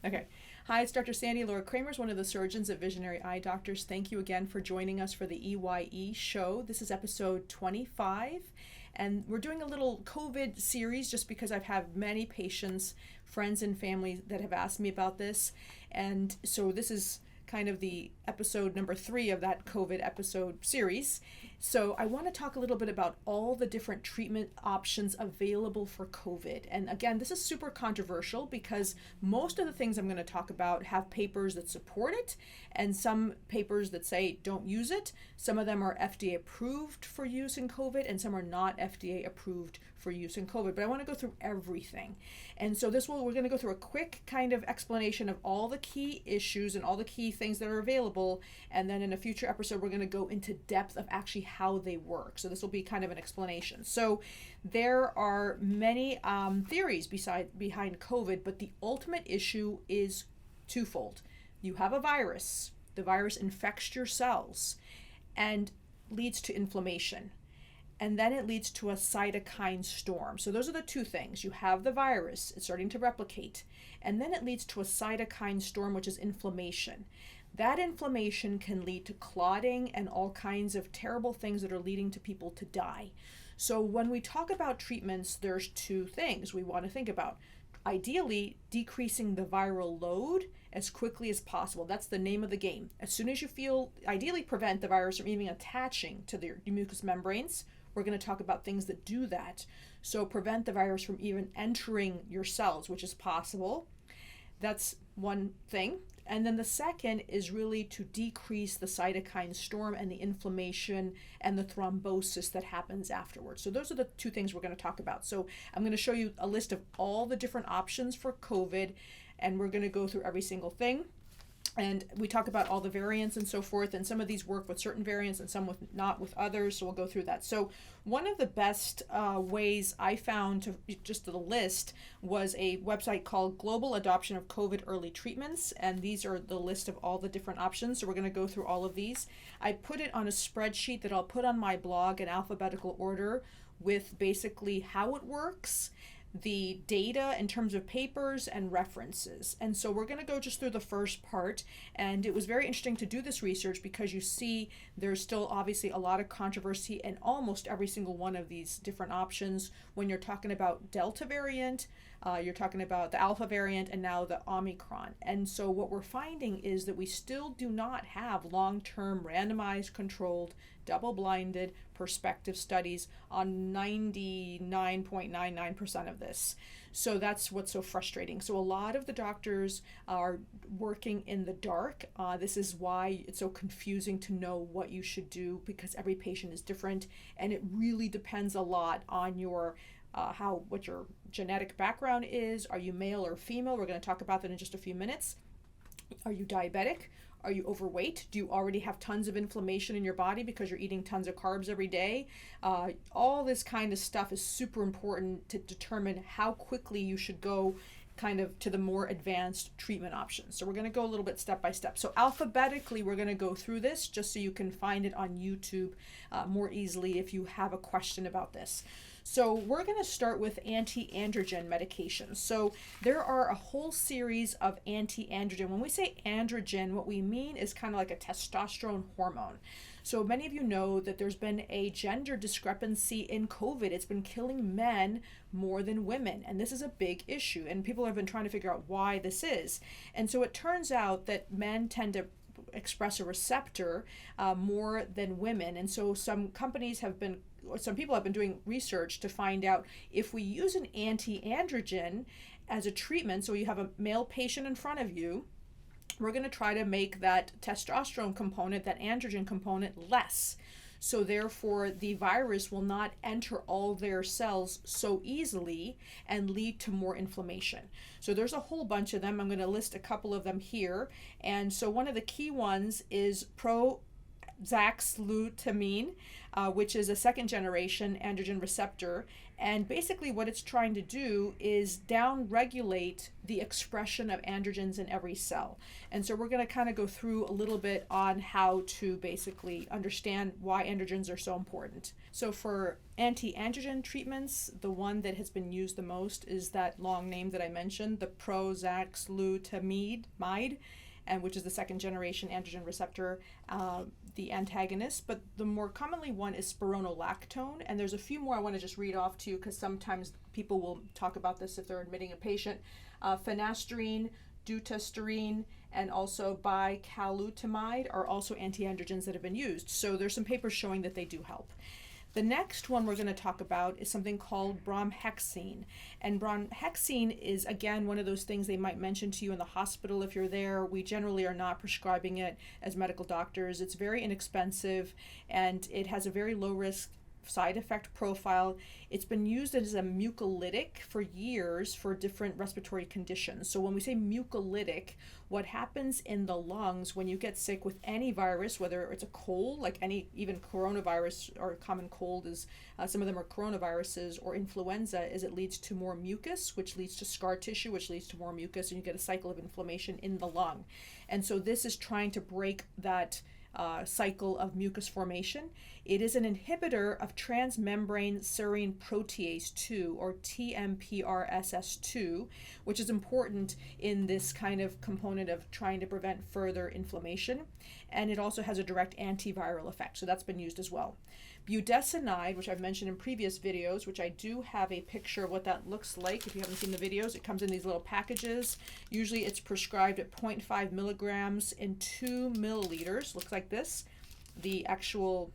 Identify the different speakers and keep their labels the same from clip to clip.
Speaker 1: Okay. Hi, it's Dr. Sandy. Laura Kramer is one of the surgeons at Visionary Eye Doctors. Thank you again for joining us for the EYE show. This is episode 25, and we're doing a little COVID series just because I've had many patients, friends, and family that have asked me about this. And so this is kind of the episode number 3 of that COVID episode series. So I want to talk a little bit about all the different treatment options available for COVID. And again, this is super controversial because most of the things I'm going to talk about have papers that support it and some papers that say don't use it. Some of them are FDA approved for use in COVID and some are not FDA approved for use in COVID. But I want to go through everything. And so we're going to go through a quick kind of explanation of all the key issues and all the key things that are available. And then in a future episode, we're going to go into depth of actually how they work. So this will be kind of an explanation. So there are many theories behind COVID, but the ultimate issue is twofold. You have a virus. The virus infects your cells and leads to inflammation. And then it leads to a cytokine storm. So those are the two things. You have the virus, it's starting to replicate, and then it leads to a cytokine storm, which is inflammation. That inflammation can lead to clotting and all kinds of terrible things that are leading to people to die. So when we talk about treatments, there's two things we want to think about. Ideally, decreasing the viral load as quickly as possible. That's the name of the game. As soon as you feel, ideally prevent the virus from even attaching to the mucous membranes. We're going to talk about things that do that. So prevent the virus from even entering your cells, which is possible. That's one thing. And then the second is really to decrease the cytokine storm and the inflammation and the thrombosis that happens afterwards. So those are the two things we're going to talk about. So I'm going to show you a list of all the different options for COVID, and we're going to go through every single thing. And we talk about all the variants and so forth, and some of these work with certain variants and some not with others, so we'll go through that. So one of the best ways I found to just the list was a website called Global Adoption of COVID Early Treatments, and these are the list of all the different options. So we're going to go through all of these. I put it on a spreadsheet that I'll put on my blog in alphabetical order with basically how it works, the data in terms of papers and references. And so we're going to go just through the first part, and it was very interesting to do this research because you see there's still obviously a lot of controversy in almost every single one of these different options. When you're talking about Delta variant, you're talking about the Alpha variant, and now the Omicron. And so what we're finding is that we still do not have long-term randomized controlled double-blinded prospective studies on 99.99% of this. So that's what's so frustrating. So a lot of the doctors are working in the dark. This is why it's so confusing to know what you should do, because every patient is different, and it really depends a lot on your what your genetic background is. Are you male or female? We're going to talk about that in just a few minutes. Are you diabetic? Are you overweight? Do you already have tons of inflammation in your body because you're eating tons of carbs every day? All this kind of stuff is super important to determine how quickly you should go kind of to the more advanced treatment options. So we're going to go a little bit step by step. So alphabetically, we're going to go through this just so you can find it on YouTube more easily if you have a question about this. So we're going to start with anti-androgen medications. So there are a whole series of anti-androgen. When we say androgen, what we mean is kind of like a testosterone hormone. So many of you know that there's been a gender discrepancy in COVID. It's been killing men more than women, and this is a big issue, and people have been trying to figure out why this is. And so it turns out that men tend to express a receptor more than women, and so some people have been doing research to find out if we use an anti-androgen as a treatment. So you have a male patient in front of you, we're going to try to make that testosterone component, that androgen component, less. So therefore, the virus will not enter all their cells so easily and lead to more inflammation. So there's a whole bunch of them. I'm going to list a couple of them here. And so one of the key ones is prozaxlutamine, which is a second generation androgen receptor. And basically what it's trying to do is down-regulate the expression of androgens in every cell. And so we're going to kind of go through a little bit on how to basically understand why androgens are so important. So for anti-androgen treatments, the one that has been used the most is that long name that I mentioned, the prozaxlutamide, and which is the second generation androgen receptor, the antagonist. But the more commonly one is spironolactone, and there's a few more I want to just read off to you because sometimes people will talk about this if they're admitting a patient. Finasteride, dutasterine, and also bicalutamide are also antiandrogens that have been used. So there's some papers showing that they do help. The next one we're going to talk about is something called bromhexine. And bromhexine is, again, one of those things they might mention to you in the hospital if you're there. We generally are not prescribing it as medical doctors. It's very inexpensive, and it has a very low risk side effect profile. It's been used as a mucolytic for years for different respiratory conditions. So when we say mucolytic, what happens in the lungs when you get sick with any virus, whether it's a cold, like even coronavirus or common cold is, some of them are coronaviruses, or influenza, is it leads to more mucus, which leads to scar tissue, which leads to more mucus, and you get a cycle of inflammation in the lung. And so this is trying to break that cycle of mucus formation. It is an inhibitor of transmembrane serine protease 2, or TMPRSS2, which is important in this kind of component of trying to prevent further inflammation. And it also has a direct antiviral effect, so that's been used as well. Budesonide, which I've mentioned in previous videos, which I do have a picture of what that looks like. If you haven't seen the videos, it comes in these little packages. Usually it's prescribed at 0.5 milligrams in 2 milliliters. Looks like this. The actual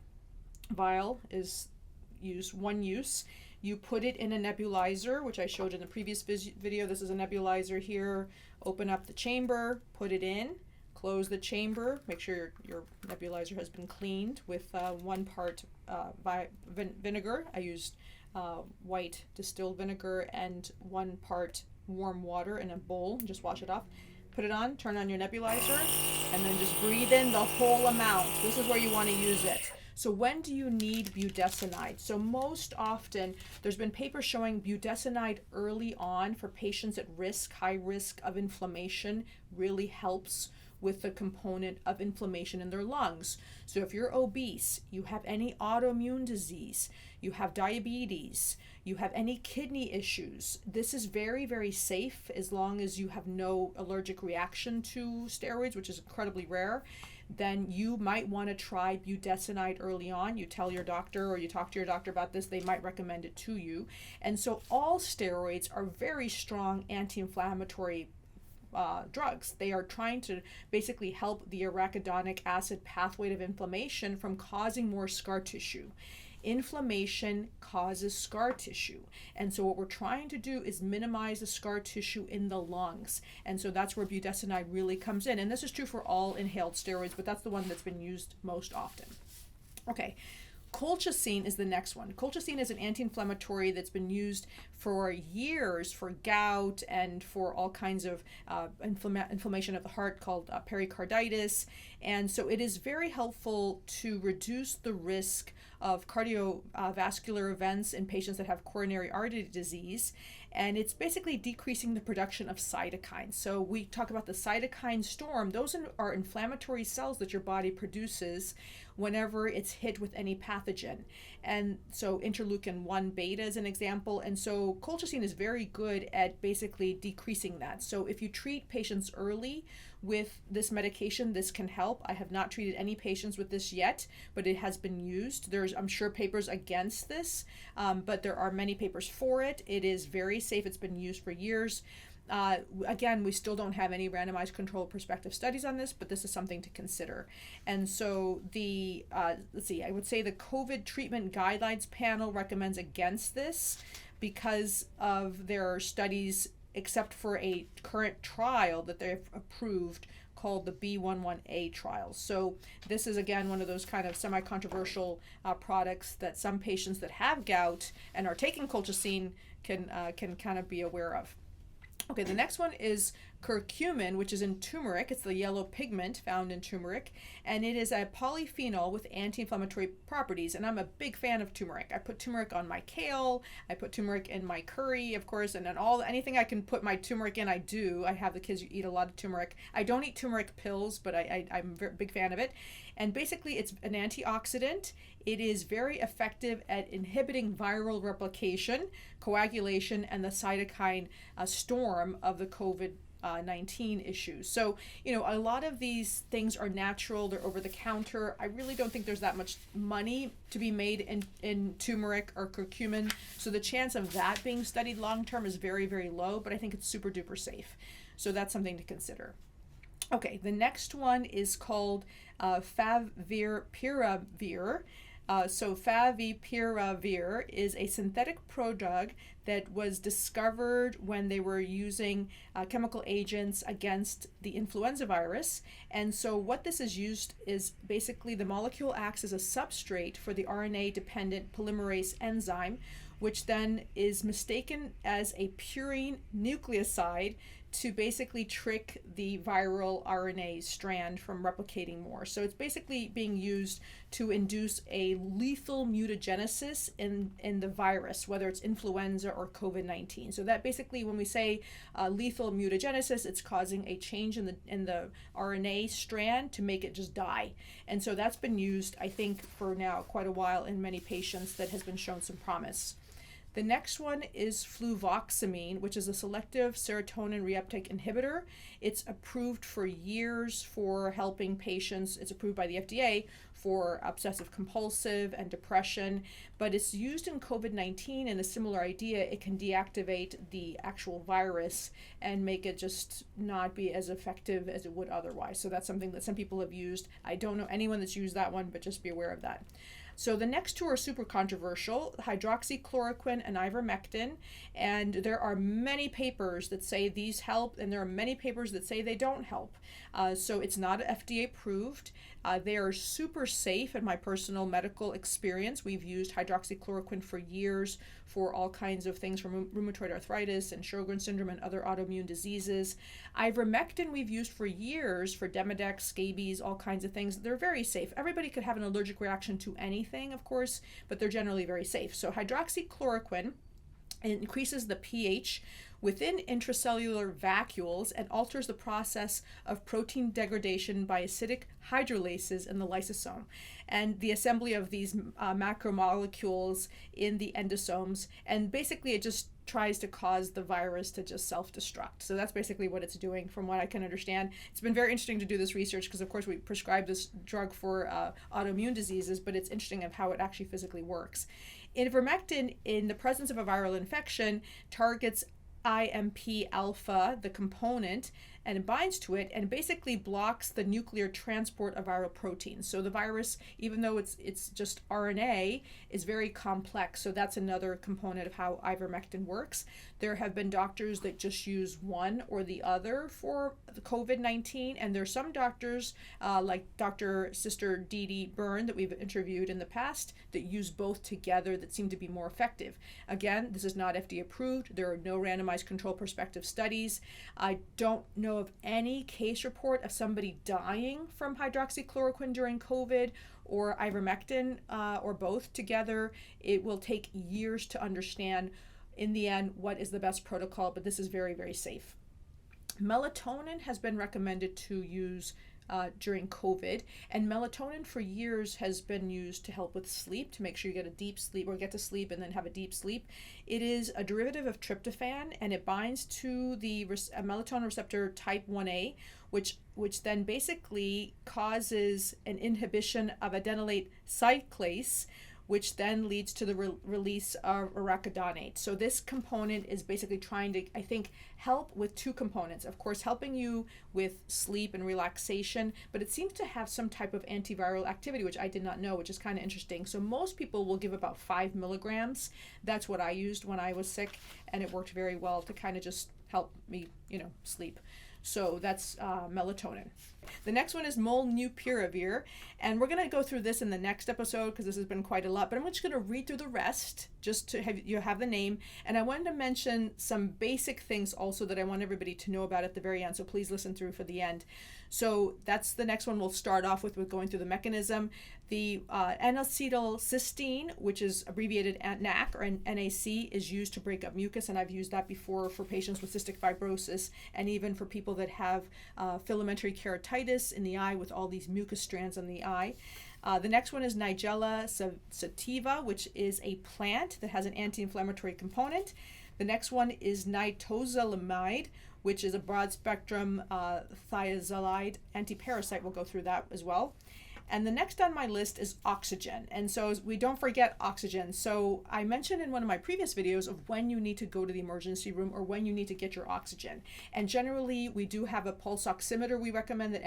Speaker 1: vial is used one use. You put it in a nebulizer, which I showed in the previous video. This is a nebulizer here. Open up the chamber, put it in. Close the chamber, make sure your nebulizer has been cleaned with 1 part vinegar. I used white distilled vinegar and 1 part warm water in a bowl. Just wash it off. Put it on, turn on your nebulizer, and then just breathe in the whole amount. This is where you want to use it. So when do you need budesonide? So most often, there's been papers showing budesonide early on for patients at risk, high risk of inflammation, really helps with the component of inflammation in their lungs. So if you're obese, you have any autoimmune disease, you have diabetes, you have any kidney issues, this is very, very safe as long as you have no allergic reaction to steroids, which is incredibly rare. Then you might want to try budesonide early on. You tell your doctor or you talk to your doctor about this, they might recommend it to you. And so all steroids are very strong anti-inflammatory drugs. They are trying to basically help the arachidonic acid pathway of inflammation from causing more scar tissue. Inflammation causes scar tissue. And so what we're trying to do is minimize the scar tissue in the lungs. And so that's where budesonide really comes in. And this is true for all inhaled steroids, but that's the one that's been used most often. Okay. Colchicine is the next one. Colchicine is an anti-inflammatory that's been used for years for gout and for all kinds of inflammation of the heart called pericarditis. And so it is very helpful to reduce the risk of cardiovascular events in patients that have coronary artery disease. And it's basically decreasing the production of cytokines. So we talk about the cytokine storm. Those are inflammatory cells that your body produces whenever it's hit with any pathogen. And so interleukin-1 beta is an example. And so colchicine is very good at basically decreasing that. So if you treat patients early with this medication, this can help. I have not treated any patients with this yet, but it has been used. There's, I'm sure, papers against this, but there are many papers for it. It is very safe. It's been used for years. Again, we still don't have any randomized controlled prospective studies on this, but this is something to consider. And so the, let's see, I would say the COVID treatment guidelines panel recommends against this because of their studies, except for a current trial that they've approved called the B11A trial. So this is, again, one of those kind of semi-controversial products that some patients that have gout and are taking colchicine can kind of be aware of. Okay, the next one is curcumin, which is in turmeric. It's the yellow pigment found in turmeric, and it is a polyphenol with anti-inflammatory properties. And I'm a big fan of turmeric. I put turmeric on my kale. I put turmeric in my curry, of course, and then anything I can put my turmeric in, I do. I have the kids eat a lot of turmeric. I don't eat turmeric pills, but I'm a very big fan of it. And basically, it's an antioxidant. It is very effective at inhibiting viral replication, coagulation, and the cytokine storm of the COVID-19 issues. So, a lot of these things are natural. They're over the counter. I really don't think there's that much money to be made in turmeric or curcumin. So the chance of that being studied long term is very, very low, but I think it's super duper safe. So that's something to consider. Okay, the next one is called favipiravir. So favipiravir is a synthetic prodrug that was discovered when they were using chemical agents against the influenza virus. And so what this is used is basically the molecule acts as a substrate for the RNA-dependent polymerase enzyme, which then is mistaken as a purine nucleoside to basically trick the viral RNA strand from replicating more. So it's basically being used to induce a lethal mutagenesis in the virus, whether it's influenza or COVID-19. So that basically, when we say lethal mutagenesis, it's causing a change in the RNA strand to make it just die. And so that's been used, I think, for now quite a while in many patients that has been shown some promise. The next one is fluvoxamine, which is a selective serotonin reuptake inhibitor. It's approved for years for helping patients. It's approved by the FDA for obsessive compulsive and depression, but it's used in COVID-19, and a similar idea. It can deactivate the actual virus and make it just not be as effective as it would otherwise. So that's something that some people have used. I don't know anyone that's used that one, but just be aware of that. So the next two are super controversial, hydroxychloroquine and ivermectin, and there are many papers that say these help, and there are many papers that say they don't help. So it's not FDA approved. They are super safe in my personal medical experience. We've used hydroxychloroquine for years for all kinds of things, from rheumatoid arthritis and Sjogren's syndrome and other autoimmune diseases. Ivermectin we've used for years for Demodex, scabies, all kinds of things. They're very safe. Everybody could have an allergic reaction to anything, of course, but they're generally very safe. So hydroxychloroquine increases the pH within intracellular vacuoles and alters the process of protein degradation by acidic hydrolases in the lysosome and the assembly of these macromolecules in the endosomes. And basically it just tries to cause the virus to just self-destruct. So that's basically what it's doing from what I can understand. It's been very interesting to do this research because, of course, we prescribe this drug for autoimmune diseases, but it's interesting of how it actually physically works. Ivermectin, in the presence of a viral infection, targets IMP alpha, the component, and it binds to it and basically blocks the nuclear transport of viral proteins. So the virus, even though it's just RNA, is very complex. So that's another component of how ivermectin works. There have been doctors that just use one or the other for the COVID-19, and there's some doctors like Sister Dee Dee Byrne that we've interviewed in the past that use both together that seem to be more effective. Again, this is not FDA approved. There are no randomized control prospective studies. I don't know of any case report of somebody dying from hydroxychloroquine during COVID or ivermectin or both together. It will take years to understand in the end what is the best protocol, but this is very, very safe. Melatonin has been recommended to use during COVID, and melatonin for years has been used to help with sleep, to make sure you get a deep sleep or get to sleep and then have a deep sleep. It is a derivative of tryptophan, and it binds to the melatonin receptor type 1A, which then basically causes an inhibition of adenylate cyclase, which then leads to the release of arachidonate. So this component is basically trying to, I think, help with two components. Of course, helping you with sleep and relaxation, but it seems to have some type of antiviral activity, which I did not know, which is kind of interesting. So most people will give about 5 milligrams. That's what I used when I was sick, and it worked very well to kind of just help me, sleep. So that's melatonin. The next one is molnupiravir, and we're going to go through this in the next episode because this has been quite a lot, but I'm just going to read through the rest just to have you have the name. And I wanted to mention some basic things also that I want everybody to know about at the very end, so please listen through for the end. So that's the next one we'll start off with going through the mechanism. The N-acetylcysteine, which is abbreviated NAC or NAC, is used to break up mucus, and I've used that before for patients with cystic fibrosis and even for people that have filamentary keratitis in the eye with all these mucus strands on the eye. The next one is Nigella sativa, which is a plant that has an anti-inflammatory component. The next one is nitrosamide, which is a broad-spectrum thiazolide antiparasite. We'll go through that as well. And the next on my list is oxygen. And so we don't forget oxygen. So I mentioned in one of my previous videos of when you need to go to the emergency room or when you need to get your oxygen. And generally we do have a pulse oximeter. We recommend that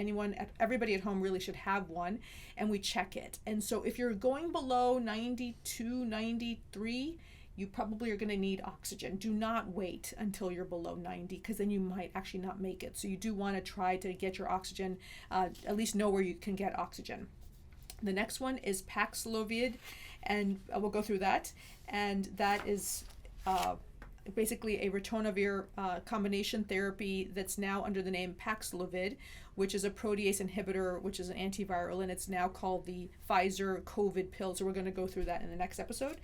Speaker 1: everybody at home really should have one, and we check it. And so if you're going below 92, 93, you probably are going to need oxygen. Do not wait until you're below 90 because then you might actually not make it. So you do want to try to get your oxygen, at least know where you can get oxygen. The next one is Paxlovid, and we'll go through that. And that is basically a ritonavir combination therapy that's now under the name Paxlovid, which is a protease inhibitor, which is an antiviral, and it's now called the Pfizer COVID pill. So we're going to go through that in the next episode.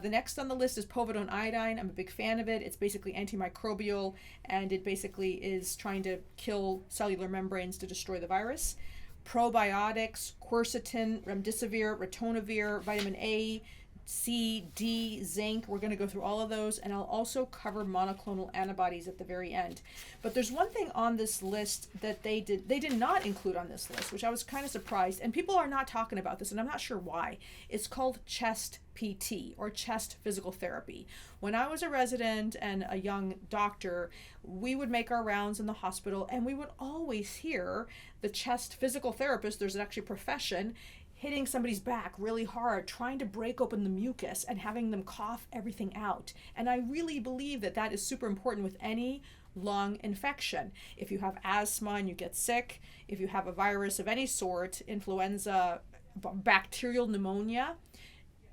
Speaker 1: The next on the list is povidone iodine. I'm a big fan of it. It's basically antimicrobial, and it basically is trying to kill cellular membranes to destroy the virus. Probiotics, quercetin, remdesivir, ritonavir, vitamin A, C, D, zinc. We're going to go through all of those, and I'll also cover monoclonal antibodies at the very end. But there's one thing on this list that they did not include on this list, which I was kind of surprised, and people are not talking about this, and I'm not sure why. It's called chest PT, or chest physical therapy. When I was a resident and a young doctor, we would make our rounds in the hospital, and we would always hear the chest physical therapist, there's actually a profession, hitting somebody's back really hard, trying to break open the mucus and having them cough everything out. And I really believe that that is super important with any lung infection. If you have asthma and you get sick, if you have a virus of any sort, influenza, bacterial pneumonia,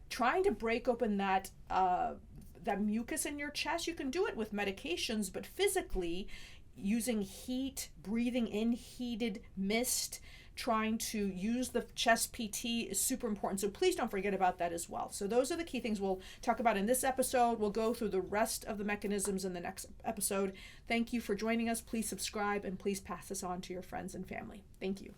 Speaker 1: trying to break open that mucus in your chest, you can do it with medications, but physically using heat, breathing in heated mist, trying to use the chest PT is super important. So please don't forget about that as well. So those are the key things we'll talk about in this episode. We'll go through the rest of the mechanisms in the next episode. Thank you for joining us. Please subscribe and please pass this on to your friends and family. Thank you.